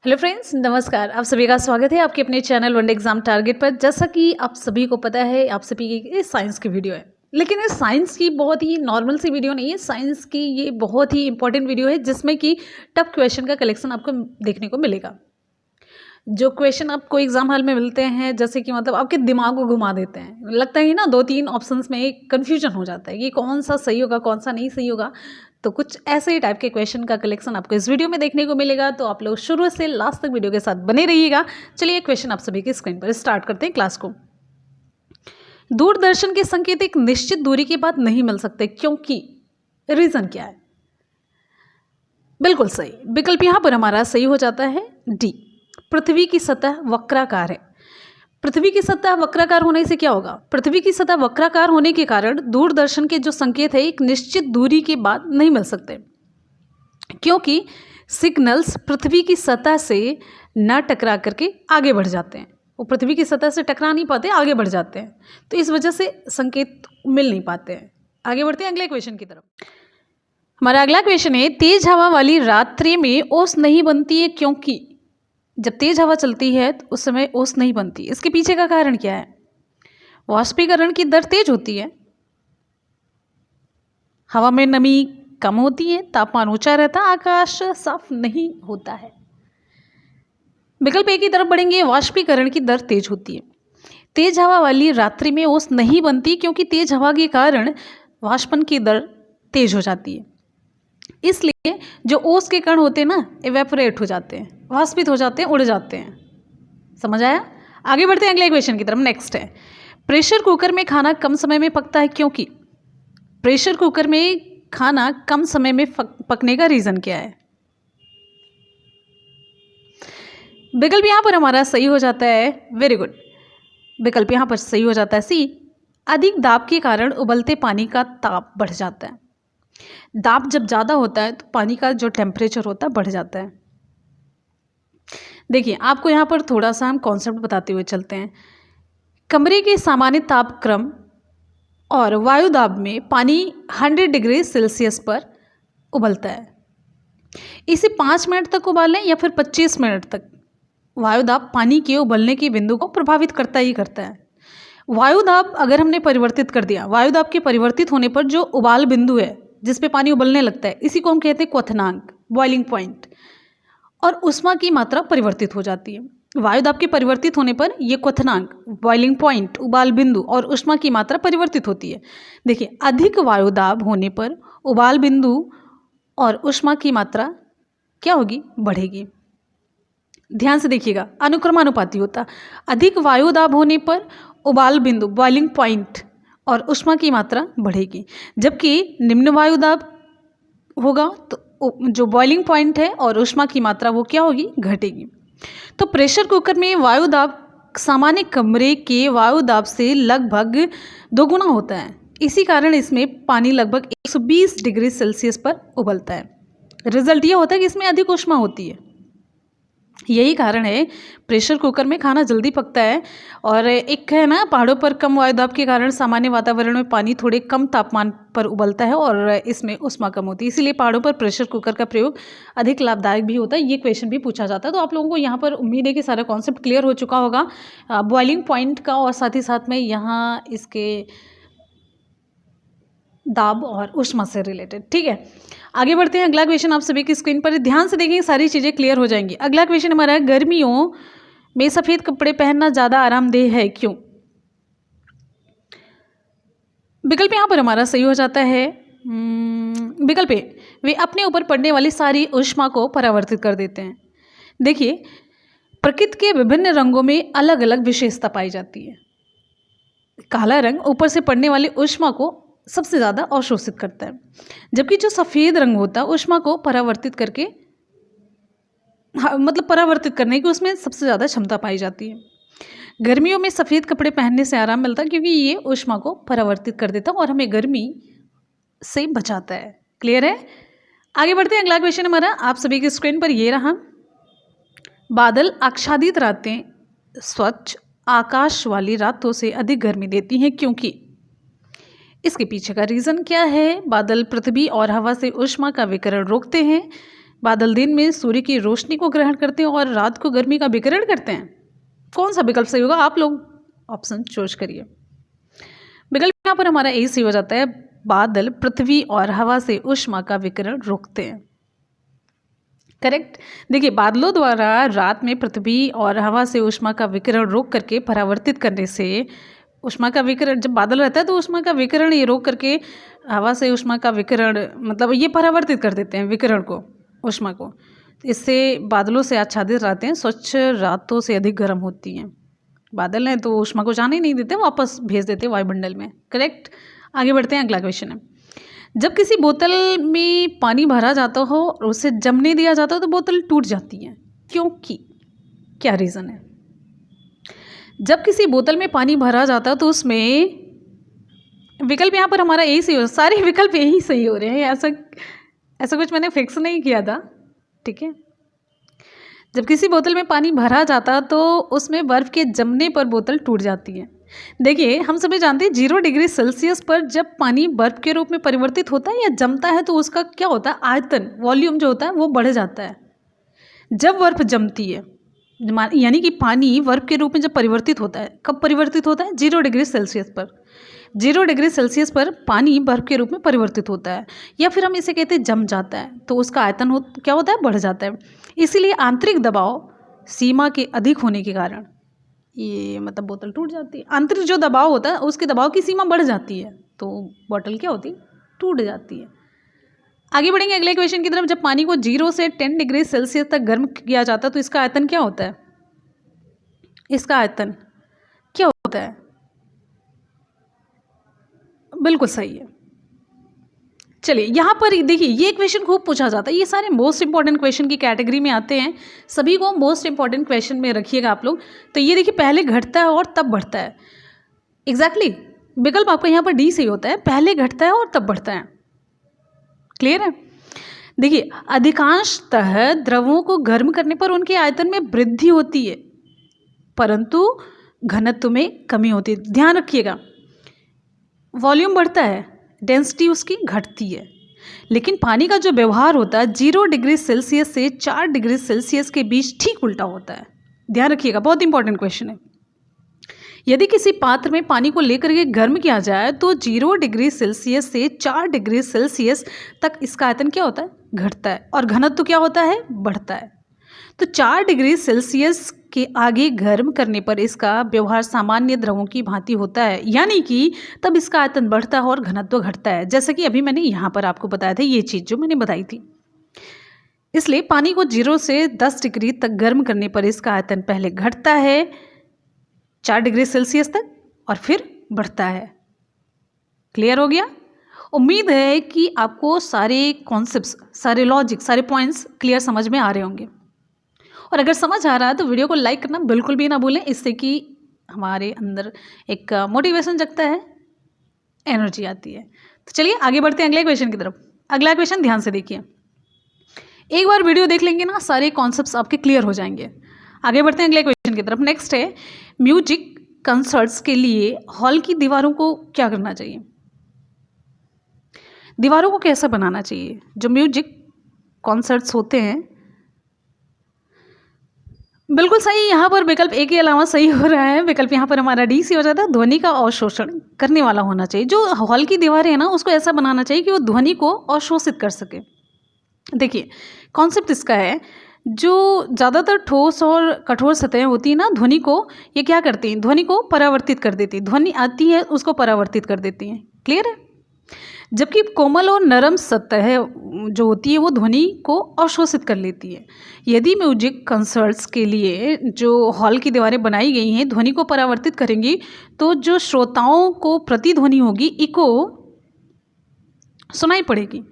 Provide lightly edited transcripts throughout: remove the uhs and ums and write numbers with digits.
Hello friends, नमस्कार। आप सभी का स्वागत है आपके अपने चैनल वनडे एग्जाम टारगेट पर। जैसा कि आप सभी को पता है, आप सभी की ये साइंस की वीडियो है, लेकिन ये साइंस की बहुत ही नॉर्मल सी वीडियो नहीं है। साइंस की ये बहुत ही इंपॉर्टेंट वीडियो है जिसमें कि टफ क्वेश्चन का कलेक्शन आपको देखने को मिलेगा। जो क्वेश्चन आपको एग्जाम हॉल में मिलते हैं, जैसे कि मतलब आपके दिमाग को घुमा देते हैं, लगता है ना, 2-3 ऑप्शंस में एक कन्फ्यूजन हो जाता है कि कौन सा सही होगा कौन सा नहीं सही होगा। तो कुछ ऐसे ही टाइप के क्वेश्चन का कलेक्शन आपको इस वीडियो में देखने को मिलेगा, तो आप लोग शुरू से लास्ट तक वीडियो के साथ बने रहिएगा। चलिए क्वेश्चन आप सभी की स्क्रीन पर स्टार्ट करते हैं क्लास को। दूरदर्शन के संकेत एक निश्चित दूरी के बाद नहीं मिल सकते, क्योंकि रीजन क्या है? बिल्कुल सही विकल्प यहाँ पर हमारा सही हो जाता है डी, पृथ्वी की सतह वक्राकार है। पृथ्वी की सतह वक्राकार होने से क्या होगा? पृथ्वी की सतह वक्राकार होने के कारण दूरदर्शन के जो संकेत है एक निश्चित दूरी के बाद नहीं मिल सकते, क्योंकि सिग्नल्स पृथ्वी की सतह से न टकरा करके आगे बढ़ जाते हैं। वो पृथ्वी की सतह से टकरा नहीं पाते, आगे बढ़ जाते हैं, तो इस वजह से संकेत मिल नहीं पाते हैं। आगे बढ़ते हैं अगले क्वेश्चन की तरफ। हमारा अगला क्वेश्चन है, तेज हवा वाली रात्रि में ओस नहीं बनती है, क्योंकि जब तेज हवा चलती है तो उस समय ओस नहीं बनती। इसके पीछे का कारण क्या है? वाष्पीकरण की दर तेज होती है, हवा में नमी कम होती है, तापमान ऊंचा रहता है, आकाश साफ नहीं होता है। विकल्प ए की तरफ बढ़ेंगे, वाष्पीकरण की दर तेज होती है। तेज हवा वाली रात्रि में ओस नहीं बनती, क्योंकि तेज हवा के कारण वाष्पन की दर तेज हो जाती है। इसलिए जो ओस के कण होते हैं ना, इवेपोरेट हो जाते हैं, वाष्पित हो जाते हैं, उड़ जाते हैं। समझ आया? आगे बढ़ते हैं अगले क्वेश्चन की तरफ। नेक्स्ट है, प्रेशर कुकर में खाना कम समय में पकता है, क्योंकि प्रेशर कुकर में खाना कम समय में पकने का रीजन क्या है? विकल्प यहाँ पर हमारा सही हो जाता है, वेरी गुड, विकल्प यहाँ पर सही हो जाता है सी, अधिक दाब के कारण उबलते पानी का ताप बढ़ जाता है। दाब जब ज़्यादा होता है तो पानी का जो टेम्परेचर होता है बढ़ जाता है। देखिए, आपको यहाँ पर थोड़ा सा हम कॉन्सेप्ट बताते हुए चलते हैं। कमरे के सामान्य तापक्रम और वायु दाब में पानी 100 डिग्री सेल्सियस पर उबलता है। इसे 5 मिनट तक उबालें या फिर 25 मिनट तक, वायु दाब पानी के उबलने के बिंदु को प्रभावित करता ही करता है। वायु दाब अगर हमने परिवर्तित कर दिया, वायु दाब के परिवर्तित होने पर जो उबाल बिंदु है जिस पे पानी उबलने लगता है, इसी को हम कहते हैं क्वथनांक, बॉइलिंग पॉइंट, और ऊष्मा की मात्रा परिवर्तित हो जाती है। वायु दाब के परिवर्तित होने पर ये क्वथनांक, बॉइलिंग पॉइंट, उबाल बिंदु और ऊष्मा की मात्रा परिवर्तित होती है। देखिए, अधिक वायु दाब होने पर उबाल बिंदु और ऊष्मा की मात्रा क्या होगी? बढ़ेगी। ध्यान से देखिएगा, अनुक्रमानुपाती होता। अधिक वायु दाब होने पर उबाल बिंदु, बॉइलिंग पॉइंट और ऊष्मा की मात्रा बढ़ेगी, जबकि निम्न वायु दाब होगा तो जो बॉइलिंग पॉइंट है और ऊष्मा की मात्रा वो क्या होगी? घटेगी। तो प्रेशर कुकर में वायु दाब सामान्य कमरे के वायु दाब से लगभग 2 गुना होता है। इसी कारण इसमें पानी लगभग 120 डिग्री सेल्सियस पर उबलता है। रिजल्ट ये होता है कि इसमें अधिक ऊष्मा होती है। यही कारण है प्रेशर कुकर में खाना जल्दी पकता है। और एक है ना, पहाड़ों पर कम वायुदाब के कारण सामान्य वातावरण में पानी थोड़े कम तापमान पर उबलता है और इसमें ऊष्मा कम होती है, इसीलिए पहाड़ों पर प्रेशर कुकर का प्रयोग अधिक लाभदायक भी होता है। ये क्वेश्चन भी पूछा जाता है। तो आप लोगों को यहाँ पर उम्मीद है कि सारा कॉन्सेप्ट क्लियर हो चुका होगा बॉइलिंग पॉइंट का, और साथ ही साथ में यहाँ इसके दाब और ऊष्मा से रिलेटेड। ठीक है, आगे बढ़ते हैं। अगला क्वेश्चन आप सभी की स्क्रीन पर ध्यान से देखेंगे, सारी चीज़ें क्लियर हो जाएंगी। अगला क्वेश्चन हमारा है, गर्मियों में सफ़ेद कपड़े पहनना ज़्यादा आरामदेह है, क्यों? विकल्प यहाँ पर हमारा सही हो जाता है विकल्प ए, वे अपने ऊपर पड़ने वाली सारी ऊष्मा को परावर्तित कर देते हैं। देखिए, प्रकृति के विभिन्न रंगों में अलग अलग विशेषता पाई जाती है। काला रंग ऊपर से पड़ने वाली ऊष्मा को सबसे ज़्यादा अवशोषित करता है, जबकि जो सफ़ेद रंग होता है ऊष्मा को परावर्तित करके, मतलब परावर्तित करने की उसमें सबसे ज़्यादा क्षमता पाई जाती है। गर्मियों में सफ़ेद कपड़े पहनने से आराम मिलता है, क्योंकि ये ऊष्मा को परावर्तित कर देता है और हमें गर्मी से बचाता है। क्लियर है? आगे बढ़ते हैं। अगला क्वेश्चन हमारा आप सभी की स्क्रीन पर ये रहा, बादल आच्छादित रातें स्वच्छ आकाश वाली रातों से अधिक गर्मी देती हैं, क्योंकि इसके पीछे का रीज़न क्या है? बादल पृथ्वी और हवा से ऊष्मा का विकिरण रोकते हैं, बादल दिन में सूर्य की रोशनी को ग्रहण करते हैं और रात को गर्मी का विकिरण करते हैं। कौन सा विकल्प सही होगा? आप लोग ऑप्शन चूज करिए। विकल्प यहाँ पर हमारा ए सही हो जाता है। बादल पृथ्वी और हवा से ऊष्मा का विकिरण रोकते हैं। करेक्ट। देखिए, बादलों द्वारा रात में पृथ्वी और हवा से ऊष्मा का विकिरण रोक करके परावर्तित करने से ऊष्मा का विकिरण, जब बादल रहता है तो ऊष्मा का विकिरण ये रोक करके हवा से ऊष्मा का विकिरण मतलब ये परावर्तित कर देते हैं विकिरण को, ऊष्मा को। इससे बादलों से आच्छादित रहते हैं, स्वच्छ रातों से अधिक गर्म होती हैं। बादल हैं तो ऊष्मा को जाने ही नहीं देते, वापस भेज देते वायुमंडल में। करेक्ट। आगे बढ़ते हैं, अगला क्वेश्चन है। जब किसी बोतल में पानी भरा जाता हो और उसे जमने दिया जाता हो तो बोतल टूट जाती है, क्योंकि क्या रीज़न है? जब किसी बोतल में पानी भरा जाता है तो उसमें विकल्प यहाँ पर हमारा यही सही हो, सारे विकल्प यही सही हो रहे हैं, ऐसा कुछ मैंने फिक्स नहीं किया था। ठीक है। जब किसी बोतल में पानी भरा जाता तो उसमें बर्फ़ के जमने पर बोतल टूट जाती है। देखिए, हम सभी जानते हैं 0 डिग्री सेल्सियस पर जब पानी बर्फ़ के रूप में परिवर्तित होता है या जमता है तो उसका क्या होता है, आयतन, वॉल्यूम जो होता है वो बढ़ जाता है। जब बर्फ़ जमती है यानी कि पानी बर्फ़ के रूप में जब परिवर्तित होता है, कब परिवर्तित होता है? 0 डिग्री सेल्सियस पर। 0 डिग्री सेल्सियस पर पानी बर्फ़ के रूप में परिवर्तित होता है, या फिर हम इसे कहते हैं जम जाता है, तो उसका आयतन क्या होता है? बढ़ जाता है। इसीलिए आंतरिक दबाव सीमा के अधिक होने के कारण ये मतलब बोतल टूट जाती है। आंतरिक जो दबाव होता है उसके दबाव की सीमा बढ़ जाती है तो बोतल क्या होती है? टूट जाती है। आगे बढ़ेंगे अगले क्वेश्चन की तरफ। जब पानी को 0 से 10 डिग्री सेल्सियस तक गर्म किया जाता है तो इसका आयतन क्या होता है? इसका आयतन क्या होता है? बिल्कुल सही है। चलिए, यहाँ पर देखिए, ये क्वेश्चन खूब पूछा जाता है, ये सारे मोस्ट इंपॉर्टेंट क्वेश्चन की कैटेगरी में आते हैं, सभी को मोस्ट इंपॉर्टेंट क्वेश्चन में रखिएगा आप लोग। तो ये देखिए, पहले घटता है और तब बढ़ता है। एग्जैक्टली विकल्प आपका यहाँ पर डी सही होता है, पहले घटता है और तब बढ़ता है। क्लियर है? देखिए, अधिकांशतः द्रवों को गर्म करने पर उनके आयतन में वृद्धि होती है परंतु घनत्व में कमी होती है। ध्यान रखिएगा, वॉल्यूम बढ़ता है, डेंसिटी उसकी घटती है, लेकिन पानी का जो व्यवहार होता है 0 डिग्री सेल्सियस से 4 डिग्री सेल्सियस के बीच ठीक उल्टा होता है। ध्यान रखिएगा, बहुत इंपॉर्टेंट क्वेश्चन है। यदि किसी पात्र में पानी को लेकर के गर्म किया जाए तो 0 डिग्री सेल्सियस से 4 डिग्री सेल्सियस तक इसका आयतन क्या होता है? घटता है, और घनत्व क्या होता है? बढ़ता है। तो 4 डिग्री सेल्सियस के आगे गर्म करने पर इसका व्यवहार सामान्य द्रवों की भांति होता है, यानी कि तब इसका आयतन बढ़ता है और घनत्व घटता है, जैसा कि अभी मैंने यहाँ पर आपको बताया था, ये चीज़ जो मैंने बताई थी। इसलिए पानी को 0 से 10 डिग्री तक गर्म करने पर इसका आयतन पहले घटता है 4 डिग्री सेल्सियस तक और फिर बढ़ता है। क्लियर हो गया? उम्मीद है कि आपको सारे कॉन्सेप्ट्स, सारे लॉजिक, सारे पॉइंट्स क्लियर समझ में आ रहे होंगे। और अगर समझ आ रहा है तो वीडियो को लाइक करना बिल्कुल भी ना भूलें, इससे कि हमारे अंदर एक मोटिवेशन जगता है, एनर्जी आती है। तो चलिए आगे बढ़ते हैं अगले क्वेश्चन की तरफ। अगला क्वेश्चन ध्यान से देखिए, एक बार वीडियो देख लेंगे ना, सारे कॉन्सेप्ट्स आपके क्लियर हो जाएंगे। आगे बढ़ते हैं अगले क्वेश्चन की तरफ। नेक्स्ट है, म्यूजिक कंसर्ट्स के लिए हॉल की दीवारों को क्या करना चाहिए? दीवारों को कैसा बनाना चाहिए? जो म्यूजिक कॉन्सर्ट्स होते हैं, बिल्कुल सही। यहाँ पर विकल्प ए के अलावा सही हो रहा है, विकल्प यहाँ पर हमारा डी सी हो जाता है। ध्वनि का अवशोषण करने वाला होना चाहिए। जो हॉल की दीवारें हैं ना, उसको ऐसा बनाना चाहिए कि वो ध्वनि को अवशोषित कर सके। देखिए, कॉन्सेप्ट इसका है, जो ज़्यादातर ठोस और कठोर सतहें होती हैं ना, ध्वनि को ये क्या करती हैं? ध्वनि को परावर्तित कर देती हैं। ध्वनि आती है उसको परावर्तित कर देती हैं। क्लियर है? जबकि कोमल और नरम सतह जो होती है वो ध्वनि को अवशोषित कर लेती है। यदि म्यूजिक कंसर्ट्स के लिए जो हॉल की दीवारें बनाई गई हैं ध्वनि को परावर्तित करेंगी तो जो श्रोताओं को प्रतिध्वनि होगी, इको सुनाई पड़ेगी।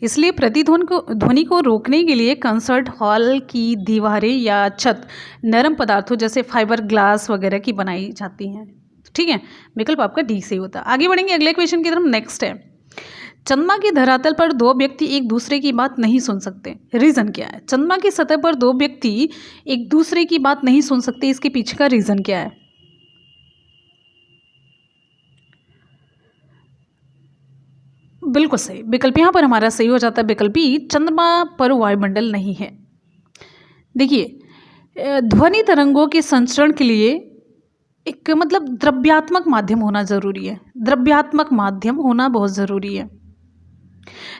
इसलिए ध्वनि को रोकने के लिए कंसर्ट हॉल की दीवारें या छत नरम पदार्थों जैसे फाइबर ग्लास वगैरह की बनाई जाती हैं। ठीक है, विकल्प आपका डी से होता है। आगे बढ़ेंगे अगले क्वेश्चन की तरफ। नेक्स्ट है, चंद्रमा की धरातल पर दो व्यक्ति एक दूसरे की बात नहीं सुन सकते, रीज़न क्या है? चंद्रमा की सतह पर दो व्यक्ति एक दूसरे की बात नहीं सुन सकते, इसके पीछे का रीज़न क्या है? बिल्कुल सही विकल्प यहाँ पर हमारा सही हो जाता है। विकल्प बी, चंद्रमा पर वायुमंडल नहीं है। देखिए ध्वनि तरंगों के संचरण के लिए एक मतलब द्रव्यात्मक माध्यम होना ज़रूरी है। द्रव्यात्मक माध्यम होना बहुत ज़रूरी है,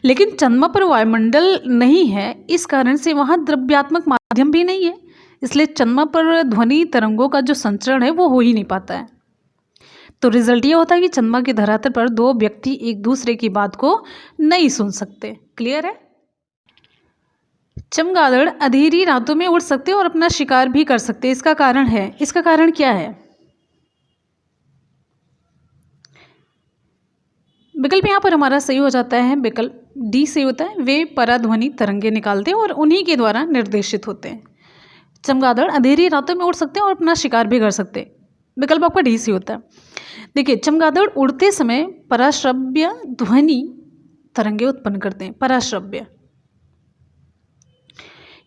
लेकिन चंद्रमा पर वायुमंडल नहीं है, इस कारण से वहाँ द्रव्यात्मक माध्यम भी नहीं है, इसलिए चंद्रमा पर ध्वनि तरंगों का जो संचरण है वो हो ही नहीं पाता है। तो रिजल्ट ये होता है कि चंद्रमा की धरातल पर दो व्यक्ति एक दूसरे की बात को नहीं सुन सकते। क्लियर है? चमगादड़ अंधेरी रातों में उड़ सकते और अपना शिकार भी कर सकते, इसका कारण है, इसका कारण क्या है? विकल्प यहाँ पर हमारा सही हो जाता है, विकल्प डी सही होता है। वे पराध्वनि तरंगे निकालते हैं और उन्हीं के द्वारा निर्देशित होते हैं। चमगादड़ अंधेरी रातों में उड़ सकते हैं और अपना शिकार भी कर सकते हैं। विकल्प आपका डी सही होता है। देखिए चमगादड़ उड़ते समय पराश्रव्य ध्वनि तरंगे उत्पन्न करते हैं। पराश्रव्य,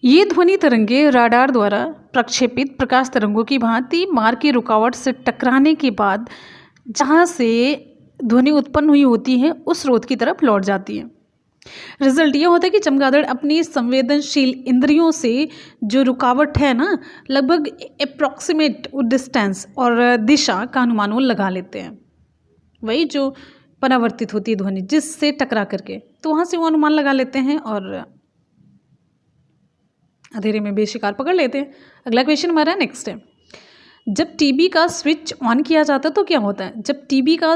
ये ध्वनि तरंगे राडार द्वारा प्रक्षेपित प्रकाश तरंगों की भांति मार्ग की रुकावट से टकराने के बाद जहाँ से ध्वनि उत्पन्न हुई होती है उस स्रोत की तरफ लौट जाती है। रिजल्ट ये होता है कि चमगादड़ अपनी संवेदनशील इंद्रियों से जो रुकावट है ना, लगभग अप्रॉक्सीमेट डिस्टेंस और दिशा का अनुमान वो लगा लेते हैं। वही जो परावर्तित होती है ध्वनि जिससे टकरा करके, तो वहाँ से वो अनुमान लगा लेते हैं और अंधेरे में बेशिकार पकड़ लेते हैं। अगला क्वेश्चन हमारा नेक्स्ट है, जब टीवी का स्विच ऑन किया जाता है तो क्या होता है? जब टीवी का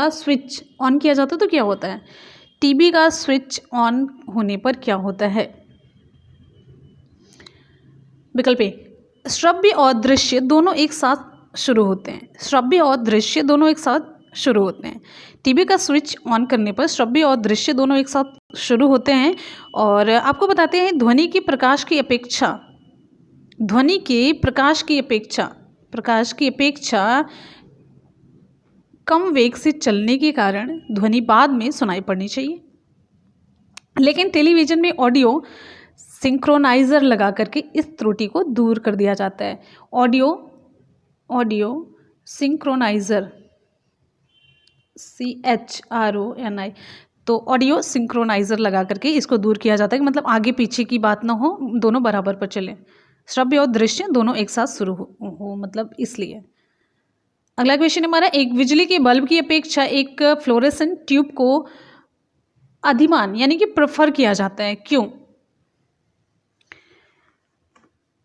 स्विच ऑन किया जाता है तो क्या होता है? टीवी का स्विच ऑन होने पर क्या होता है? विकल्प ए, श्रव्य और दृश्य दोनों एक साथ शुरू होते हैं। श्रव्य और दृश्य दोनों एक साथ शुरू होते हैं। टीवी का स्विच ऑन करने पर श्रव्य और दृश्य दोनों एक साथ शुरू होते हैं। और आपको बताते हैं ध्वनि की प्रकाश की अपेक्षा कम वेग से चलने के कारण ध्वनि बाद में सुनाई पड़नी चाहिए। लेकिन टेलीविज़न में ऑडियो सिंक्रोनाइज़र लगा करके इस त्रुटि को दूर कर दिया जाता है। ऑडियो सिंक्रोनाइज़र, CHRONI, तो ऑडियो सिंक्रोनाइज़र लगा करके इसको दूर किया जाता है कि मतलब आगे पीछे की बात ना हो, दोनों बराबर पर चलें। श्रव्य और दृश्य दोनों एक साथ शुरू हो मतलब इसलिए। अगला क्वेश्चन हमारा, एक बिजली के बल्ब की अपेक्षा एक फ्लोरेसेंट ट्यूब को अधिमान यानी कि प्रेफर किया जाता है, क्यों?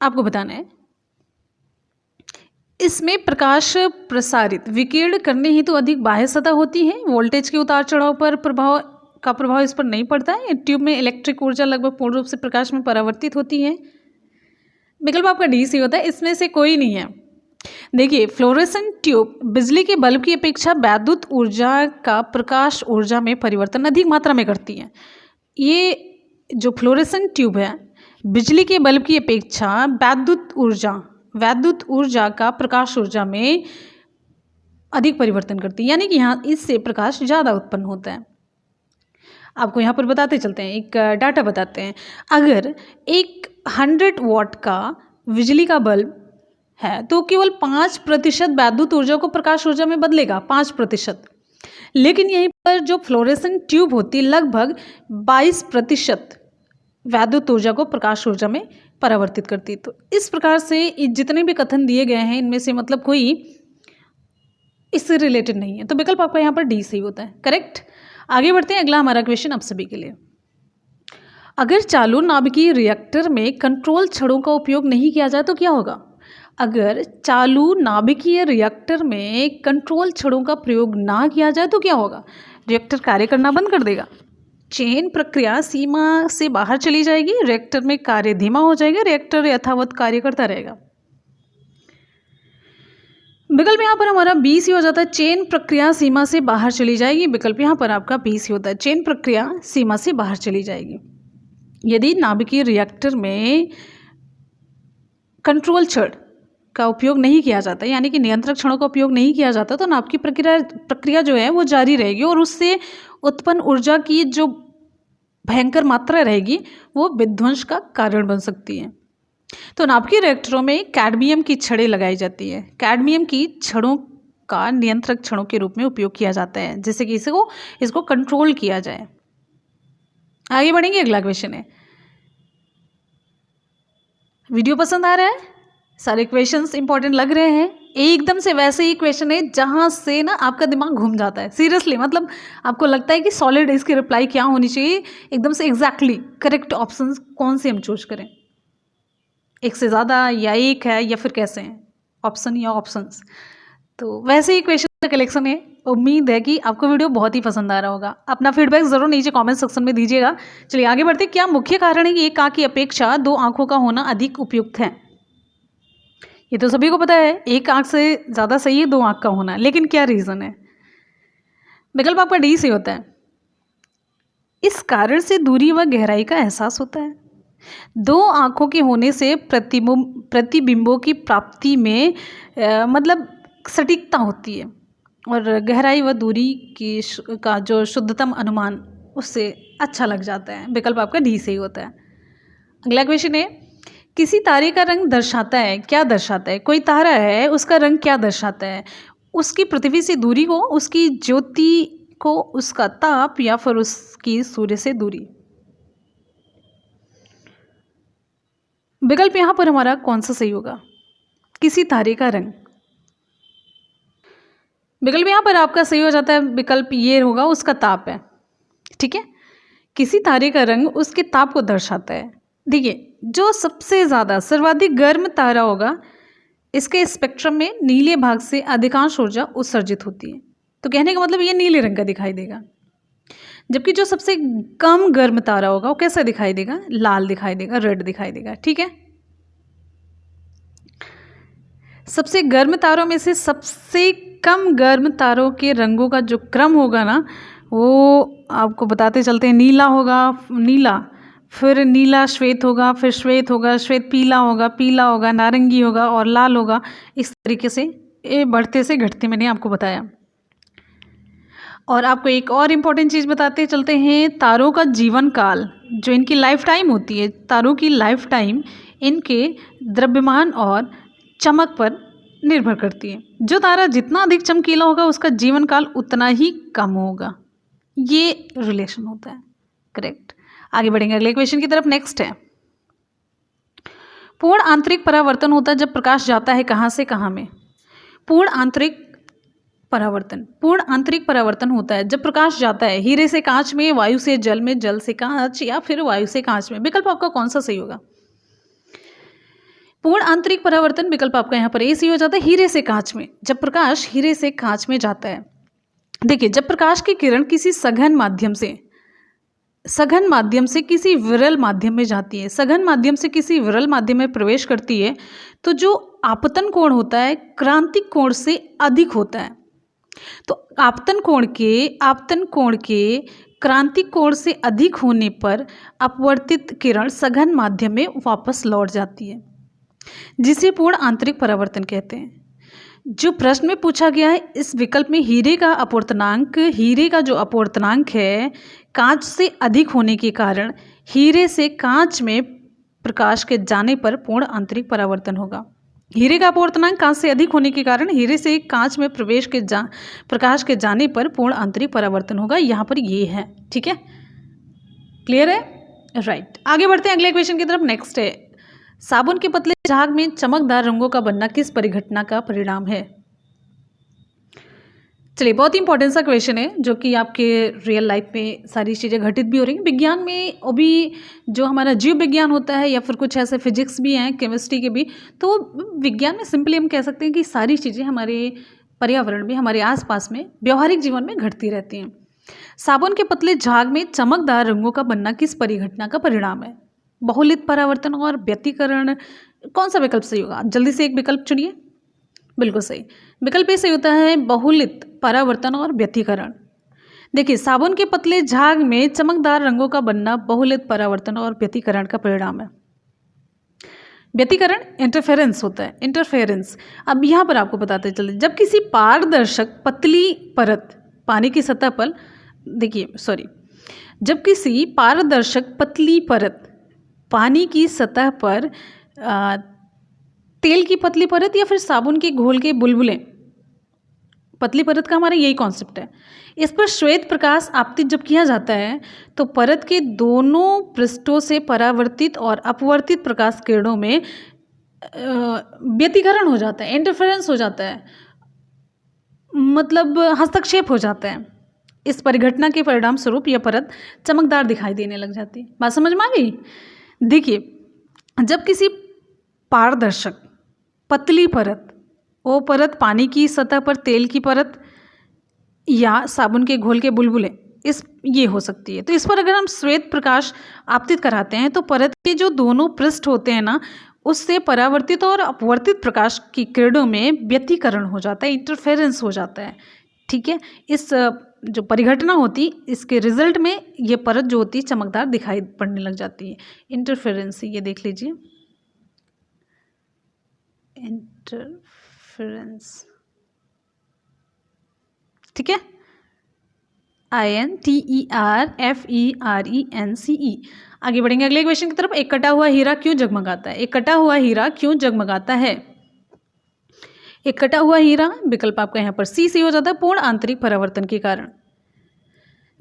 आपको बताना है। इसमें प्रकाश प्रसारित विकिरण करने हेतु अधिक बाह्य सतह होती है। वोल्टेज के उतार चढ़ाव पर प्रभाव इस पर नहीं पड़ता है। ट्यूब में इलेक्ट्रिक ऊर्जा लगभग पूर्ण रूप से प्रकाश में परावर्तित होती है। विकल्प आपका डी सी होता है, इसमें से कोई नहीं है। देखिए फ्लोरेसेंट ट्यूब बिजली के बल्ब की अपेक्षा वैद्युत ऊर्जा का प्रकाश ऊर्जा में परिवर्तन अधिक मात्रा में करती है। ये जो फ्लोरेसेंट ट्यूब है बिजली के बल्ब की अपेक्षा वैद्युत ऊर्जा का प्रकाश ऊर्जा में अधिक परिवर्तन करती है, यानी कि यहाँ इससे प्रकाश ज़्यादा उत्पन्न होता है। आपको यहाँ पर बताते चलते हैं, एक डाटा बताते हैं। अगर एक 100 वाट का बिजली का बल्ब है तो केवल 5% वैद्युत ऊर्जा को प्रकाश ऊर्जा में बदलेगा, 5%। लेकिन यहीं पर जो फ्लोरेसेंट ट्यूब होती है लगभग 22% वैद्युत ऊर्जा को प्रकाश ऊर्जा में परावर्तित करती है। तो इस प्रकार से जितने भी कथन दिए गए हैं इनमें से मतलब कोई इससे रिलेटेड नहीं है। तो विकल्प आपका यहाँ पर डी सही होता है, करेक्ट। आगे बढ़ते हैं, अगला हमारा क्वेश्चन आप सभी के लिए। अगर चालू नाभिकीय रिएक्टर में कंट्रोल छड़ों का उपयोग नहीं किया जाए तो क्या होगा? अगर चालू नाभिकीय रिएक्टर में कंट्रोल छड़ों का प्रयोग ना किया जाए तो क्या होगा? रिएक्टर कार्य करना बंद कर देगा, चेन प्रक्रिया सीमा से बाहर चली जाएगी, रिएक्टर में कार्य धीमा हो जाएगा, रिएक्टर यथावत कार्य करता रहेगा। विकल्प यहाँ पर हमारा बी सी हो जाता है, चेन प्रक्रिया सीमा से बाहर चली जाएगी। विकल्प यहाँ पर आपका बी सी होता है, चेन प्रक्रिया सीमा से बाहर चली जाएगी। यदि नाभिकीय रिएक्टर में कंट्रोल छड़ का उपयोग नहीं किया जाता, यानी कि नियंत्रक छड़ों का उपयोग नहीं किया जाता, तो नाभिकीय प्रक्रिया जो है वो जारी रहेगी और उससे उत्पन्न ऊर्जा की जो भयंकर मात्रा रहेगी वो विध्वंस का कारण बन सकती है। तो नाभिकीय रिएक्टरों में कैडमियम की छड़ें लगाई जाती है। कैडमियम की छड़ों का नियंत्रक क्षणों के रूप में उपयोग किया जाता है, जैसे कि इसको कंट्रोल किया जाए। आगे बढ़ेंगे, अगला क्वेश्चन है। वीडियो पसंद आ रहा है? सारे क्वेश्चंस इंपॉर्टेंट लग रहे हैं? एकदम से वैसे ही क्वेश्चन है जहां से ना आपका दिमाग घूम जाता है, सीरियसली, मतलब आपको लगता है कि सॉलिड इसकी रिप्लाई क्या होनी चाहिए, एकदम से एग्जैक्टली करेक्ट ऑप्शन कौन से हम चूज करें, एक से ज़्यादा या एक है या फिर कैसे हैं ऑप्शन या ऑप्शंस। तो वैसे ही क्वेश्चन का कलेक्शन है। उम्मीद है कि आपको वीडियो बहुत ही पसंद आ रहा होगा। अपना फीडबैक ज़रूर नीचे कमेंट सेक्शन में दीजिएगा। चलिए आगे बढ़ते। क्या मुख्य कारण है कि एक आँख की अपेक्षा दो आँखों का होना अधिक उपयुक्त है? ये तो सभी को पता है, एक आँख से ज़्यादा सही है दो आँख का होना, लेकिन क्या रीज़न है? विकल्प आपका डी से होता है। इस कारण से दूरी व गहराई का एहसास होता है। दो आँखों के होने से प्रतिबिंबों की प्राप्ति में मतलब सटीकता होती है और गहराई व दूरी का जो शुद्धतम अनुमान उससे अच्छा लग जाता है। विकल्प आपका डी से ही होता है। अगला क्वेश्चन है, किसी तारे का रंग दर्शाता है, क्या दर्शाता है? कोई तारा है, उसका रंग क्या दर्शाता है? उसकी पृथ्वी से दूरी को, उसकी ज्योति को, उसका ताप, या फिर उसकी सूर्य से दूरी? विकल्प यहाँ पर हमारा कौन सा सही होगा? किसी तारे का रंग। विकल्प यहाँ पर आपका सही हो जाता है। विकल्प ये होगा, उसका ताप है। ठीक है, किसी तारे का रंग उसके ताप को दर्शाता है। देखिए, जो सबसे ज़्यादा सर्वाधिक गर्म तारा होगा, इसके स्पेक्ट्रम में नीले भाग से अधिकांश ऊर्जा उत्सर्जित होती है। तो कहने का मतलब ये नीले रंग का दिखाई देगा। जबकि जो सबसे कम गर्म तारा होगा वो कैसा दिखाई देगा? लाल दिखाई देगा, रेड दिखाई देगा। ठीक है, सबसे गर्म तारों में से सबसे कम गर्म तारों के रंगों का जो क्रम होगा ना, वो आपको बताते चलते हैं। नीला होगा, नीला, फिर नीला श्वेत होगा, फिर श्वेत होगा, श्वेत पीला होगा, पीला होगा, नारंगी होगा और लाल होगा। इस तरीके से ये बढ़ते से घटते मैंने आपको बताया। और आपको एक और इम्पॉर्टेंट चीज़ बताते चलते हैं, तारों का जीवन काल, जो इनकी लाइफ टाइम होती है, तारों की लाइफ टाइम इनके द्रव्यमान और चमक पर निर्भर करती है। जो तारा जितना अधिक चमकीला होगा उसका जीवन काल उतना ही कम होगा। ये रिलेशन होता है। करेक्ट। आगे बढ़ेंगे अगले क्वेश्चन की तरफ। नेक्स्ट है, पूर्ण आंतरिक परावर्तन होता है जब प्रकाश जाता है कहाँ से कहाँ में? पूर्ण आंतरिक परावर्तन होता है जब प्रकाश जाता है हीरे से कांच में, वायु से जल में, जल से कांच, या फिर वायु से कांच में। विकल्प आपका कौन सा सही होगा? पूर्ण आंतरिक परावर्तन विकल्प आपका यहाँ पर ए सही हो जाता है, हीरे से कांच में। जब प्रकाश हीरे से कांच में जाता है, देखिए, जब प्रकाश की किरण किसी सघन माध्यम से किसी विरल माध्यम में जाती है, सघन माध्यम से किसी विरल माध्यम में प्रवेश करती है, तो जो आपतन कोण होता है क्रांतिक कोण से अधिक होता है। तो आपतन कोण के क्रांतिक कोण से अधिक होने पर अपवर्तित किरण सघन माध्यम में वापस लौट जाती है, जिसे पूर्ण आंतरिक परावर्तन कहते हैं। जो प्रश्न में पूछा गया है, इस विकल्प में हीरे का जो अपवर्तनांक है कांच से अधिक होने के कारण हीरे से कांच में प्रकाश के जाने पर पूर्ण आंतरिक परावर्तन होगा। हीरे का अपवर्तनांक कांच से अधिक होने के कारण हीरे से कांच में प्रकाश के जाने पर पूर्ण आंतरिक परावर्तन होगा। यहाँ पर ये है। ठीक है, क्लियर है? राइट। आगे बढ़ते हैं अगले क्वेश्चन की तरफ। नेक्स्ट है, साबुन के पतले झाग में चमकदार रंगों का बनना किस परिघटना का परिणाम है? चलिए, बहुत ही इंपॉर्टेंट सा क्वेश्चन है जो कि आपके रियल लाइफ में सारी चीज़ें घटित भी हो रही हैं। विज्ञान में अभी जो हमारा जीव विज्ञान होता है, या फिर कुछ ऐसे फिजिक्स भी हैं, केमिस्ट्री के भी, तो विज्ञान में सिंपली हम कह सकते हैं कि सारी चीज़ें हमारे पर्यावरण में, हमारे आसपास में, व्यवहारिक जीवन में घटती रहती हैं। साबुन के पतले झाग में चमकदार रंगों का बनना किस परिघटना का परिणाम है? बहुलित परावर्तन और व्यतिकरण। कौन सा विकल्प सही होगा? जल्दी से एक विकल्प चुनिए। बिल्कुल सही, विकल्प ये सही होता है, बहुलित परावर्तन और व्यतिकरण। देखिए, साबुन के पतले झाग में चमकदार रंगों का बनना बहुलित परावर्तन और व्यतिकरण का परिणाम है। व्यतिकरण इंटरफेरेंस होता है, इंटरफेरेंस। अब यहाँ पर आपको बताते चले, जब किसी पारदर्शक पतली परत पानी की सतह पर, जब किसी पारदर्शक पतली परत पानी की सतह पर तेल की पतली परत या फिर साबुन के घोल के बुलबुले पतली परत का हमारा यही कॉन्सेप्ट है। इस पर श्वेत प्रकाश आपतित जब किया जाता है तो परत के दोनों पृष्ठों से परावर्तित और अपवर्तित प्रकाश किरणों में व्यतिकरण हो जाता है, इंटरफेरेंस हो जाता है, मतलब हस्तक्षेप हो जाता है। इस परिघटना के परिणाम स्वरूप यह परत चमकदार दिखाई देने लग जाती है। बात समझ में आ गई? देखिए, जब किसी पारदर्शक पतली परत, वो परत पानी की सतह पर तेल की परत या साबुन के घोल के बुलबुले ये हो सकती है। तो इस पर अगर हम श्वेत प्रकाश आपतित कराते हैं तो परत के जो दोनों पृष्ठ होते हैं ना, उससे परावर्तित और अपवर्तित प्रकाश की किरणों में व्यतिकरण हो जाता है, इंटरफेरेंस हो जाता है। ठीक है, इस जो परिघटना होती, इसके रिजल्ट में ये परत जो होती है चमकदार दिखाई पड़ने लग जाती है। इंटरफेरेंस, ये देख लीजिए, इंटरफेरेंस, ठीक है, INTERFERENCE। आगे बढ़ेंगे अगले क्वेश्चन की तरफ। एक कटा हुआ हीरा क्यों जगमगाता है? एक कटा हुआ हीरा क्यों जगमगाता है? एक कटा हुआ हीरा, विकल्प आपका यहाँ पर सी हो जाता है, पूर्ण आंतरिक परावर्तन के कारण।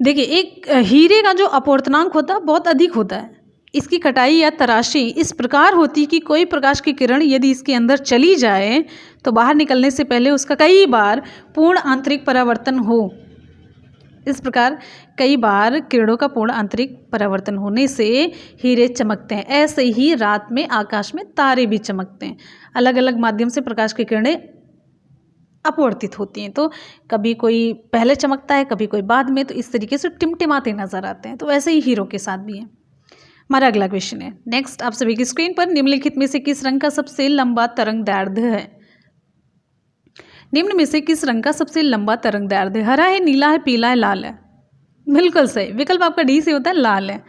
देखिए, एक हीरे का जो अपवर्तनांक होता है बहुत अधिक होता है। इसकी कटाई या तराशी इस प्रकार होती है कि कोई प्रकाश की किरण यदि इसके अंदर चली जाए तो बाहर निकलने से पहले उसका कई बार पूर्ण आंतरिक परावर्तन हो। इस प्रकार कई बार किरणों का पूर्ण आंतरिक परावर्तन होने से हीरे चमकते हैं। ऐसे ही रात में आकाश में तारे भी चमकते हैं। अलग अलग माध्यम से प्रकाश की किरणें अपवर्तित होती हैं, तो कभी कोई पहले चमकता है, कभी कोई बाद में, तो इस तरीके से टिमटिमाते नजर आते हैं। तो वैसे ही हीरो के साथ भी है। हमारा अगला क्वेश्चन है नेक्स्ट, आप सभी की स्क्रीन पर, निम्नलिखित में से किस रंग का सबसे लंबा तरंगदैर्ध्य है? निम्न में से किस रंग का सबसे लंबा तरंगदैर्ध्य? हरा है, नीला है, पीला है, लाल है? बिल्कुल सही, विकल्प आपका डी से होता है, लाल है।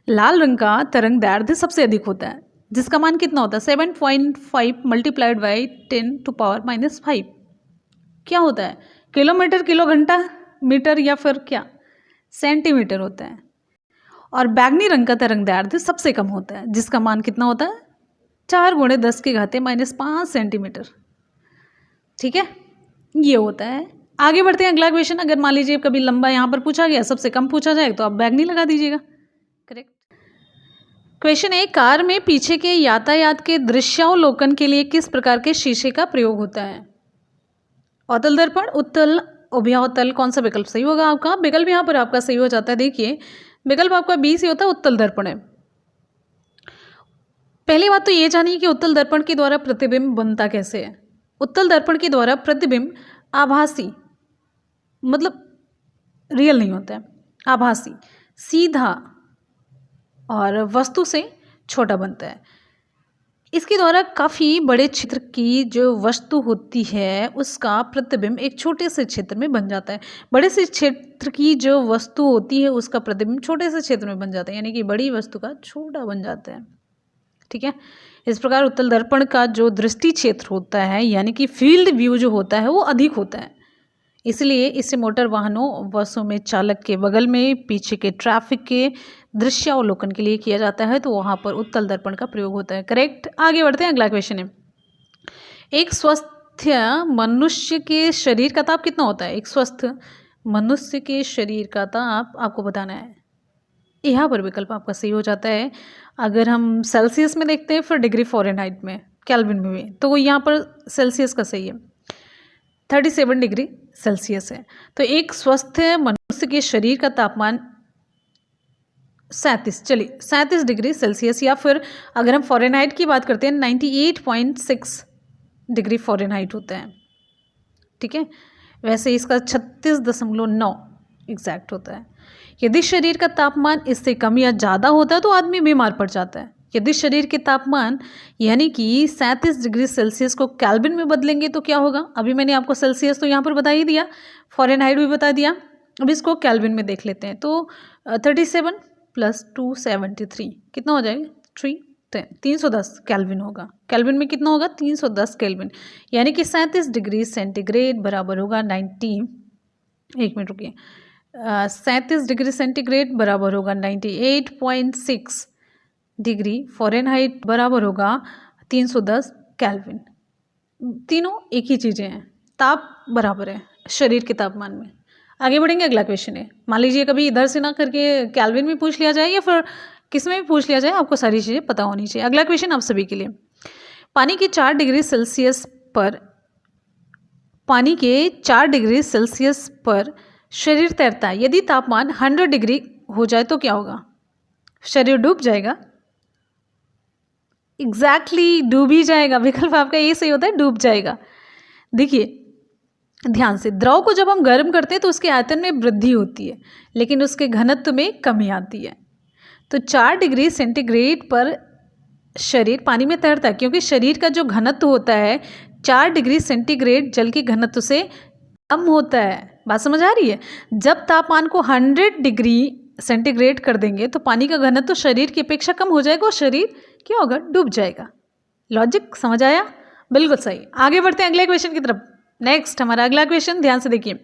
लाल रंग का तरंगदैर्ध्य सबसे अधिक होता है, जिसका मान कितना होता है? 7.5 मल्टीप्लाइड बाई 10⁻⁵ क्या होता है? किलोमीटर, किलो, घंटा, मीटर या फिर क्या? सेंटीमीटर होता है। और बैंगनी रंग का तरंगदैर्ध्य सबसे कम होता है, जिसका मान कितना होता है? 4×10⁻⁵ सेंटीमीटर। ठीक है, ये होता है। आगे बढ़ते हैं, अगला क्वेश्चन। अगर मान लीजिए कभी लंबा यहाँ पर पूछा गया, सबसे कम पूछा जाए तो आप बैंगनी लगा दीजिएगा। करेक्ट। क्वेश्चन है, कार में पीछे के यातायात के दृश्यावलोकन के लिए किस प्रकार के शीशे का प्रयोग होता है? अवतल दर्पण, उत्तल, उभयावतल, कौन सा विकल्प सही होगा आपका? विकल्प यहाँ पर आपका सही हो जाता है। देखिए, विकल्प आपका बी से होता है, उत्तल दर्पण है। पहली बात तो ये जानिए कि उत्तल दर्पण के द्वारा प्रतिबिंब बनता कैसे है। उत्तल दर्पण के द्वारा प्रतिबिंब आभासी, मतलब रियल नहीं होता है, आभासी, सीधा और वस्तु से छोटा बनता है। इसके द्वारा काफ़ी बड़े क्षेत्र की जो वस्तु होती है उसका प्रतिबिंब एक छोटे से क्षेत्र में बन जाता है। बड़े से क्षेत्र की जो वस्तु होती है उसका प्रतिबिंब छोटे से क्षेत्र में बन जाता है, यानी कि बड़ी वस्तु का छोटा बन जाता है। ठीक है, इस प्रकार उत्तल दर्पण का जो दृष्टि क्षेत्र होता है, यानी कि फील्ड व्यू जो होता है, वो अधिक होता है। इसलिए इसे मोटर वाहनों, बसों में चालक के बगल में पीछे के ट्रैफिक के दृश्यावलोकन के लिए किया जाता है, तो वहाँ पर उत्तल दर्पण का प्रयोग होता है। करेक्ट। आगे बढ़ते हैं, अगला क्वेश्चन है, एक स्वस्थ मनुष्य के शरीर का ताप कितना होता है? एक स्वस्थ मनुष्य के शरीर का ताप आपको बताना है। यहाँ पर विकल्प आपका सही हो जाता है। अगर हम सेल्सियस में देखते हैं, फिर डिग्री फ़ारेनहाइट में, केल्विन में भी, तो यहाँ पर सेल्सियस का सही है, 37 डिग्री सेल्सियस है। तो एक स्वस्थ मनुष्य के शरीर का तापमान 37 डिग्री सेल्सियस, या फिर अगर हम फ़ारेनहाइट की बात करते हैं 98.6 डिग्री फ़ारेनहाइट होता है। ठीक है, वैसे इसका 36.9 एग्जैक्ट होता है। यदि शरीर का तापमान इससे कम या ज़्यादा होता है तो आदमी बीमार पड़ जाता है। यदि शरीर के तापमान यानी कि 37 डिग्री सेल्सियस को केल्विन में बदलेंगे तो क्या होगा? अभी मैंने आपको सेल्सियस तो यहाँ पर बता ही दिया, फ़ारेनहाइट भी बता दिया, अब इसको केल्विन में देख लेते हैं। तो 37 + 273 कितना हो जाएगा? 310 केल्विन होगा। केल्विन में कितना होगा? 310 केल्विन, यानी कि 37 डिग्री सेंटीग्रेड बराबर होगा 37 डिग्री सेंटीग्रेड बराबर होगा 98.6 डिग्री फ़ारेनहाइट बराबर होगा 310 केल्विन। तीनों एक ही चीज़ें हैं, ताप बराबर है, शरीर के तापमान में। आगे बढ़ेंगे, अगला क्वेश्चन है, मान लीजिए कभी इधर से ना करके केल्विन में पूछ लिया जाए या फिर किस में भी पूछ लिया जाए, आपको सारी चीज़ें पता होनी चाहिए। अगला क्वेश्चन आप सभी के लिए, पानी के 4 डिग्री सेल्सियस पर शरीर तैरता है, यदि तापमान 100 डिग्री हो जाए तो क्या होगा? शरीर डूब जाएगा। एग्जैक्टली डूब ही जाएगा, विकल्प आपका ये सही होता है, डूब जाएगा। देखिए ध्यान से, द्रव को जब हम गर्म करते हैं तो उसके आयतन में वृद्धि होती है, लेकिन उसके घनत्व में कमी आती है। तो 4 डिग्री सेंटीग्रेड पर शरीर पानी में तैरता है, क्योंकि शरीर का जो घनत्व होता है 4 डिग्री सेंटीग्रेड जल के घनत्व से कम होता है। बात समझ आ रही है? जब तापमान को 100 डिग्री सेंटीग्रेड कर देंगे तो पानी का घनत्व तो शरीर की अपेक्षा कम हो जाएगा और शरीर क्या होगा? डूब जाएगा। लॉजिक समझ आया? बिल्कुल सही। आगे बढ़ते हैं अगले क्वेश्चन की तरफ। नेक्स्ट हमारा अगला क्वेश्चन, ध्यान से देखिए,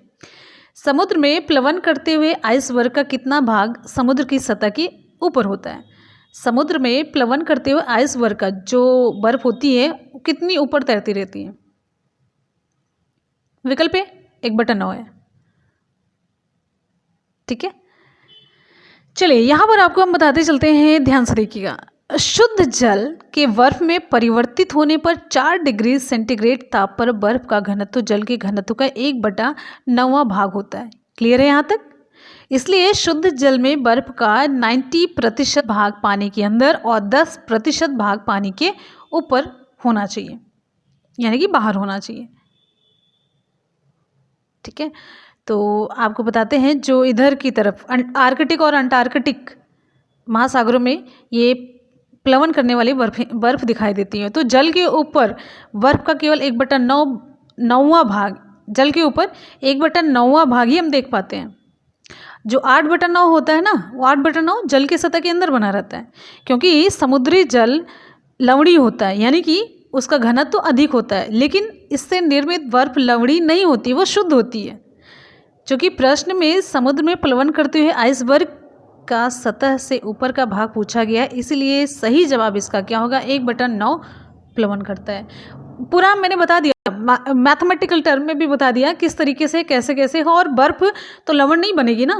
समुद्र में प्लवन करते हुए आइसबर्ग का कितना भाग समुद्र की सतह के ऊपर होता है? समुद्र में प्लवन करते हुए आइसबर्ग का जो बर्फ होती है वो कितनी ऊपर तैरती रहती है? विकल्प है 1/9 है। ठीक है, चलिए यहाँ पर आपको हम बताते चलते हैं, ध्यान से देखिएगा। शुद्ध जल के बर्फ में परिवर्तित होने पर 4 डिग्री सेंटीग्रेड ताप पर बर्फ का घनत्व जल के घनत्व का 1/9 भाग होता है। क्लियर है यहाँ तक? इसलिए शुद्ध जल में बर्फ का 90% भाग पानी के अंदर और 10% भाग पानी के ऊपर होना चाहिए, यानी कि बाहर होना चाहिए। ठीक है, तो आपको बताते हैं, जो इधर की तरफ आर्कटिक और अंटार्कटिक महासागरों में ये प्लवन करने वाली बर्फ दिखाई देती है, तो जल के ऊपर बर्फ का केवल 1/9 भाग, जल के ऊपर 1/9 भाग ही हम देख पाते हैं। जो 8/9 होता है ना, वो 8/9 जल के सतह के अंदर बना रहता है, क्योंकि समुद्री जल लवणीय होता है, यानी कि उसका घनत्व तो अधिक होता है, लेकिन इससे निर्मित बर्फ लवणीय नहीं होती, वो शुद्ध होती है। क्योंकि प्रश्न में समुद्र में प्लवन करते हुए आइसबर्ग का सतह से ऊपर का भाग पूछा गया है, इसलिए सही जवाब इसका क्या होगा? 1/9 प्लवन करता है। पूरा मैंने बता दिया, मैथमेटिकल टर्म में भी बता दिया किस तरीके से कैसे कैसे हो, और बर्फ तो लवण नहीं बनेगी ना,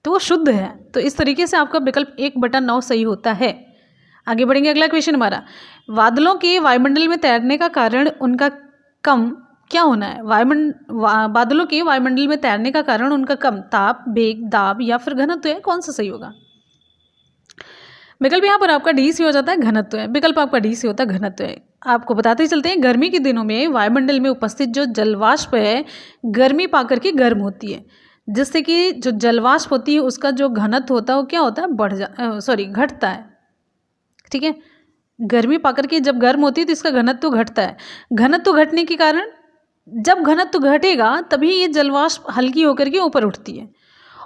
तो वो शुद्ध है। तो इस तरीके से आपका विकल्प 1/9 सही होता है। आगे बढ़ेंगे, अगला क्वेश्चन हमारा, बादलों के वायुमंडल में तैरने का कारण उनका कम क्या होना है? बादलों के वायुमंडल में तैरने का कारण उनका कम ताप, वेग, दाब या फिर घनत्व है, कौन सा सही होगा? विकल्प यहाँ पर आपका डी सी हो जाता है, घनत्व है। विकल्प आपका डी सी होता है, घनत्व है। आपको बताते ही चलते हैं, गर्मी के दिनों में वायुमंडल में उपस्थित जो जलवाष्प है गर्मी पाकर के गर्म होती है, जिससे कि जो जलवाष्प होती है उसका जो घनत्व होता है वो क्या होता है? घटता है। ठीक है, गर्मी पाकर के जब गर्म होती है तो इसका घनत्व घटता है। घनत्व घटने के कारण, जब घनत्व घटेगा तभी ये जलवाष्प हल्की होकर के ऊपर उठती है,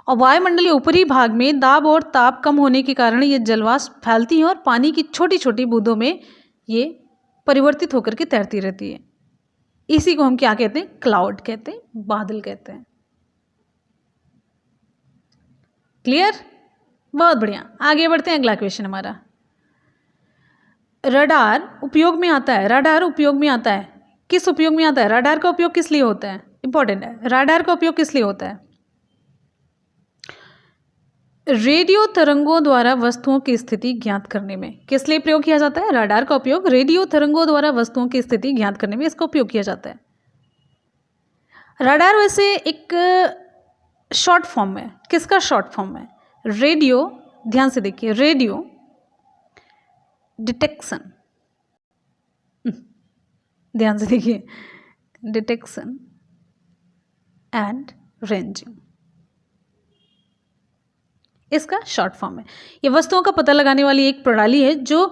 और वायुमंडल के ऊपरी भाग में दाब और ताप कम होने के कारण ये जलवाष्प फैलती है और पानी की छोटी छोटी बूंदों में ये परिवर्तित होकर के तैरती रहती है। इसी को हम क्या कहते हैं? क्लाउड कहते हैं, बादल कहते हैं। क्लियर? बहुत बढ़िया। आगे बढ़ते हैं, अगला क्वेश्चन हमारा, रडार उपयोग में आता है। रडार उपयोग में आता है, किस उपयोग में आता है? रडार का उपयोग किस लिए होता है? इंपॉर्टेंट है, रडार का उपयोग किस लिए होता है? रेडियो तरंगों द्वारा वस्तुओं की स्थिति ज्ञात करने में। किस लिए प्रयोग किया जाता है? रडार का उपयोग रेडियो तरंगों द्वारा वस्तुओं की स्थिति ज्ञात करने में इसका उपयोग किया जाता है। रडार वैसे एक शॉर्ट फॉर्म है, किसका शॉर्ट फॉर्म है? रेडियो, ध्यान से देखिए, रेडियो डिटेक्शन, ध्यान से देखिए, डिटेक्शन एंड रेंजिंग, इसका शॉर्ट फॉर्म है। ये वस्तुओं का पता लगाने वाली एक प्रणाली है जो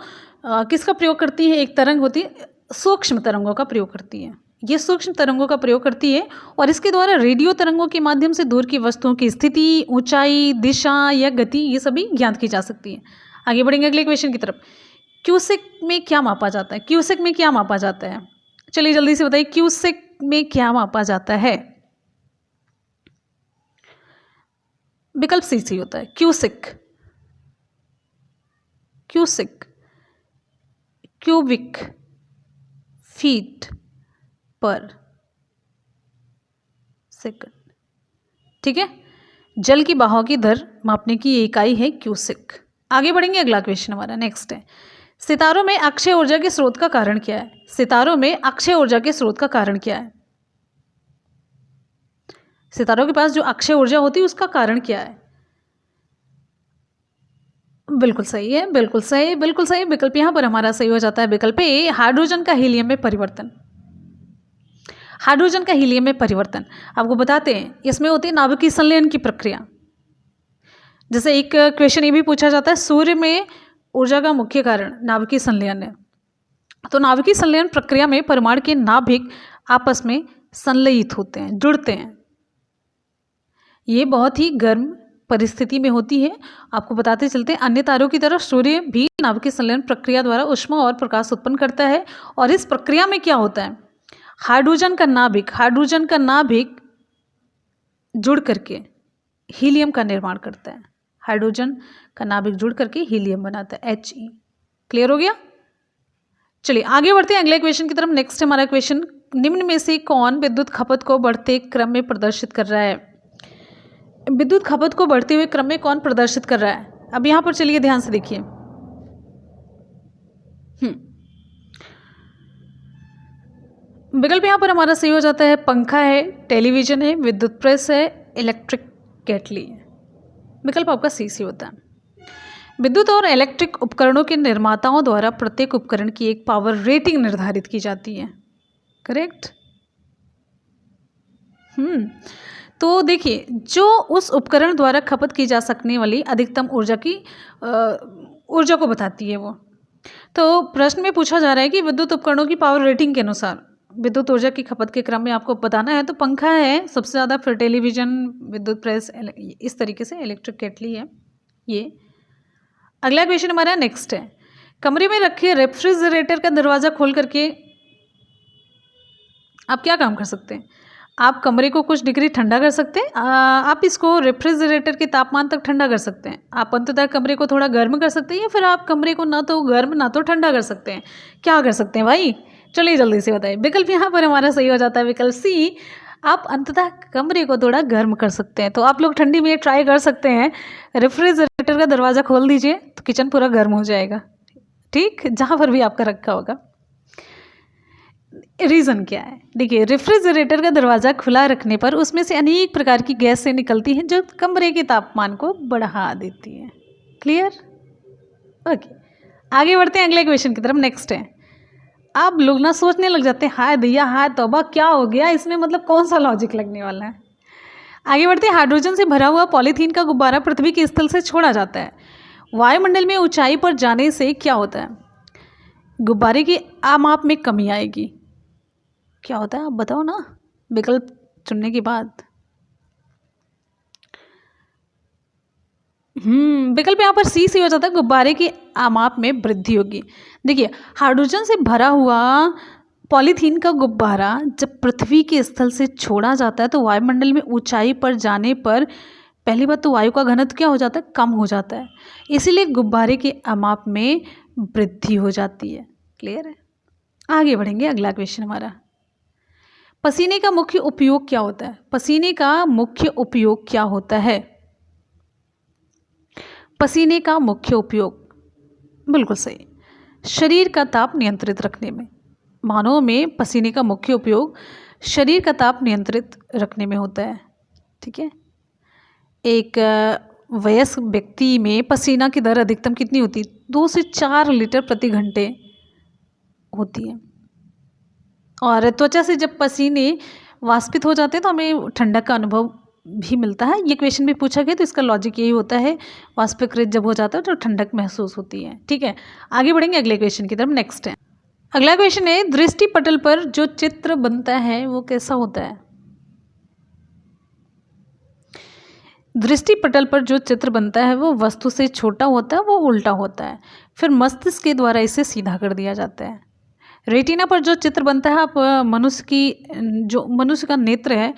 किसका प्रयोग करती है? एक तरंग होती है, सूक्ष्म तरंगों का प्रयोग करती है। ये सूक्ष्म तरंगों का प्रयोग करती है और इसके द्वारा रेडियो तरंगों के माध्यम से दूर की वस्तुओं की स्थिति, ऊंचाई, दिशा या गति ये सभी ज्ञात की जा सकती है। आगे बढ़ेंगे अगले क्वेश्चन की तरफ। क्यूसेक में क्या मापा जाता है? क्यूसेक में क्या मापा जाता है? चलिए जल्दी से बताइए, क्यूसेक में क्या मापा जाता है? विकल्प सी सी होता है, क्यूसेक। क्यूसेक क्यूबिक फीट पर सेकंड। ठीक है, जल की बहाव की दर मापने की ये इकाई है क्यूसेक। आगे बढ़ेंगे, अगला क्वेश्चन हमारा नेक्स्ट है, सितारों में अक्षय ऊर्जा के स्रोत का कारण क्या है? सितारों में अक्षय ऊर्जा के स्रोत का कारण क्या है? सितारों के पास जो अक्षय ऊर्जा होती है उसका कारण क्या है? बिल्कुल सही है, बिल्कुल सही, बिल्कुल सही। विकल्प यहाँ पर हमारा सही हो जाता है विकल्प ए, हाइड्रोजन का हीलियम में परिवर्तन। हाइड्रोजन का हीलियम में परिवर्तन आपको बताते हैं, इसमें होती है नाभिकीय संलयन की प्रक्रिया। जैसे एक क्वेश्चन ये भी पूछा जाता है, सूर्य में ऊर्जा का मुख्य कारण नाभिकीय संलयन है। तो नाभिकीय संलयन प्रक्रिया में परमाणु के नाभिक आपस में संलयित होते हैं, जुड़ते हैं। ये बहुत ही गर्म परिस्थिति में होती है। आपको बताते चलते हैं, अन्य तारों की तरह सूर्य भी नाभिकीय संलयन प्रक्रिया द्वारा ऊष्मा और प्रकाश उत्पन्न करता है। और इस प्रक्रिया में क्या होता है, हाइड्रोजन का नाभिक जुड़ करके हीलियम का निर्माण करता है। हाइड्रोजन का नाभिक जुड़ करके हीलियम बनाता है, He। क्लियर हो गया? चलिए आगे बढ़ते हैं अगले क्वेश्चन की तरफ। नेक्स्ट हमारा क्वेश्चन, निम्न में से कौन विद्युत खपत को बढ़ते क्रम में प्रदर्शित कर रहा है? विद्युत खपत को बढ़ते हुए क्रम में कौन प्रदर्शित कर रहा है? अब यहां पर चलिए ध्यान से देखिए। विकल्प यहां पर हमारा सही हो जाता है, पंखा है, टेलीविजन है, विद्युत प्रेस है, इलेक्ट्रिक केटली है। विकल्प आपका सी होता है। विद्युत और इलेक्ट्रिक उपकरणों के निर्माताओं द्वारा प्रत्येक उपकरण की एक पावर रेटिंग निर्धारित की जाती है। करेक्ट। तो देखिए, जो उस उपकरण द्वारा खपत की जा सकने वाली अधिकतम ऊर्जा को बताती है वो। तो प्रश्न में पूछा जा रहा है कि विद्युत उपकरणों की पावर रेटिंग के अनुसार विद्युत ऊर्जा की खपत के क्रम में आपको बताना है। तो पंखा है सबसे ज़्यादा, फिर टेलीविज़न, विद्युत प्रेस, इस तरीके से इलेक्ट्रिक केटली है ये। अगला क्वेश्चन हमारा नेक्स्ट है, कमरे में रखे रेफ्रिजरेटर का दरवाज़ा खोल करके आप क्या काम कर सकते हैं? आप कमरे को कुछ डिग्री ठंडा कर सकते हैं। आप इसको रेफ्रिजरेटर के तापमान तक ठंडा कर सकते हैं। आप अंततः कमरे को थोड़ा गर्म कर सकते हैं, या फिर आप कमरे को ना तो गर्म ना तो ठंडा कर सकते हैं। क्या कर सकते हैं भाई? चलिए जल्दी से बताइए। विकल्प यहाँ पर हमारा सही हो जाता है विकल्प सी, आप अंततः कमरे को थोड़ा गर्म कर सकते हैं। तो आप लोग ठंडी में ट्राई कर सकते हैं, रेफ्रिजरेटर का दरवाज़ा खोल दीजिए तो किचन पूरा गर्म हो जाएगा। ठीक, जहाँ पर भी आपका रखा होगा। रीज़न क्या है? देखिए, रेफ्रिजरेटर का दरवाज़ा खुला रखने पर उसमें से अनेक प्रकार की गैसें निकलती हैं जो कमरे के तापमान को बढ़ा देती हैं। क्लियर? ओके, आगे बढ़ते हैं अगले क्वेश्चन की तरफ। नेक्स्ट है, आप लोग ना सोचने लग जाते हैं, हाय दैया हाय तौबा, क्या हो गया इसमें, मतलब कौन सा लॉजिक लगने वाला है। आगे बढ़ते हैं, हाइड्रोजन से भरा हुआ पॉलीथीन का गुब्बारा पृथ्वी के स्थल से छोड़ा जाता है। वायुमंडल में ऊंचाई पर जाने से क्या होता है? गुब्बारे की आमाप में कमी आएगी। क्या होता है आप बताओ ना विकल्प चुनने के बाद। विकल्प यहाँ पर सी हो जाता है, गुब्बारे की आमाप में वृद्धि होगी। देखिए, हाइड्रोजन से भरा हुआ पॉलीथीन का गुब्बारा जब पृथ्वी के स्थल से छोड़ा जाता है तो वायुमंडल में ऊंचाई पर जाने पर पहली बात तो वायु का घनत्व क्या हो जाता है? कम हो जाता है। इसीलिए गुब्बारे के आमाप में वृद्धि हो जाती है। क्लियर है? आगे बढ़ेंगे, अगला क्वेश्चन हमारा, पसीने का मुख्य उपयोग क्या होता है? पसीने का मुख्य उपयोग क्या होता है? पसीने का मुख्य उपयोग बिल्कुल सही, शरीर का ताप नियंत्रित रखने में। मानव में पसीने का मुख्य उपयोग शरीर का ताप नियंत्रित रखने में होता है। ठीक है, एक वयस्क व्यक्ति में पसीना की दर अधिकतम कितनी होती है? 2 से 4 लीटर प्रति घंटे होती है। और त्वचा से जब पसीने वाष्पित हो जाते हैं तो हमें ठंडक का अनुभव भी मिलता है। ये क्वेश्चन भी पूछा गया तो इसका लॉजिक यही होता है, वाष्पीकृत जब हो जाता है तो ठंडक महसूस होती है। ठीक है, आगे बढ़ेंगे अगले क्वेश्चन की तरफ। नेक्स्ट है, अगला क्वेश्चन है, दृष्टि पटल पर जो चित्र बनता है वो कैसा होता है? दृष्टि पटल पर जो चित्र बनता है वो वस्तु से छोटा होता है, वो उल्टा होता है, फिर मस्तिष्क के द्वारा इसे सीधा कर दिया जाता है। रेटिना पर जो चित्र बनता है, आप मनुष्य का नेत्र है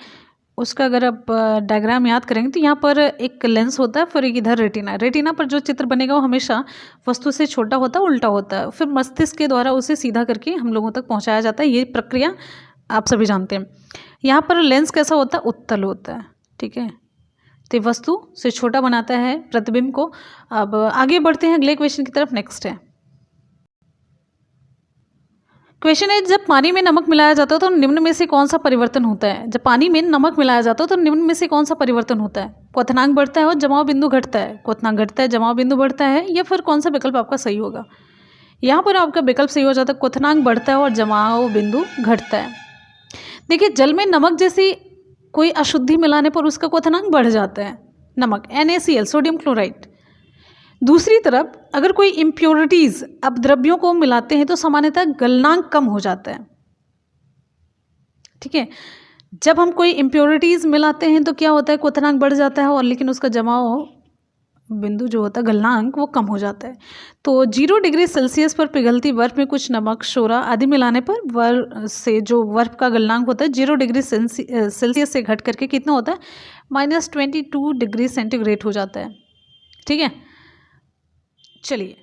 उसका अगर आप डायग्राम याद करेंगे तो यहाँ पर एक लेंस होता है, फिर इधर रेटिना पर जो चित्र बनेगा वो हमेशा वस्तु से छोटा होता है, उल्टा होता है, फिर मस्तिष्क के द्वारा उसे सीधा करके हम लोगों तक पहुँचाया जाता है। ये प्रक्रिया आप सभी जानते हैं। यहाँ पर लेंस कैसा होता है, उत्तल होता है, ठीक है। तो वस्तु से छोटा बनाता है प्रतिबिंब को। अब आगे बढ़ते हैं अगले क्वेश्चन की तरफ। नेक्स्ट है क्वेश्चन है, जब पानी में नमक मिलाया जाता है तो निम्न में से कौन सा परिवर्तन होता है। जब पानी में नमक मिलाया जाता है तो निम्न में से कौन सा परिवर्तन होता है। क्वथनांक बढ़ता है और जमाव बिंदु घटता है। क्वथनांक घटता है, जमाव बिंदु बढ़ता है, या फिर कौन सा विकल्प आपका सही होगा। यहाँ पर आपका विकल्प सही हो जाता है, क्वथनांक बढ़ता है और जमाव बिंदु घटता है। देखिए, जल में नमक जैसी कोई अशुद्धि मिलाने पर उसका क्वथनांक बढ़ जाता है, नमक NaCl सोडियम क्लोराइड। दूसरी तरफ अगर कोई इम्प्योरिटीज़ अपद्रव्यों को मिलाते हैं तो सामान्यतः गलनांक कम हो जाता है, ठीक है। जब हम कोई इम्प्योरिटीज़ मिलाते हैं तो क्या होता है, क्वथनांक बढ़ जाता है, और लेकिन उसका जमाव बिंदु जो होता है गलनांक वो कम हो जाता है। तो 0 डिग्री सेल्सियस पर पिघलती बर्फ में कुछ नमक, सोडा आदि मिलाने पर बर्फ से जो बर्फ का गलनांक होता है 0 डिग्री सेल्सियस से घट करके कितना होता है, -22 डिग्री सेंटीग्रेड हो जाता है, ठीक है। चलिए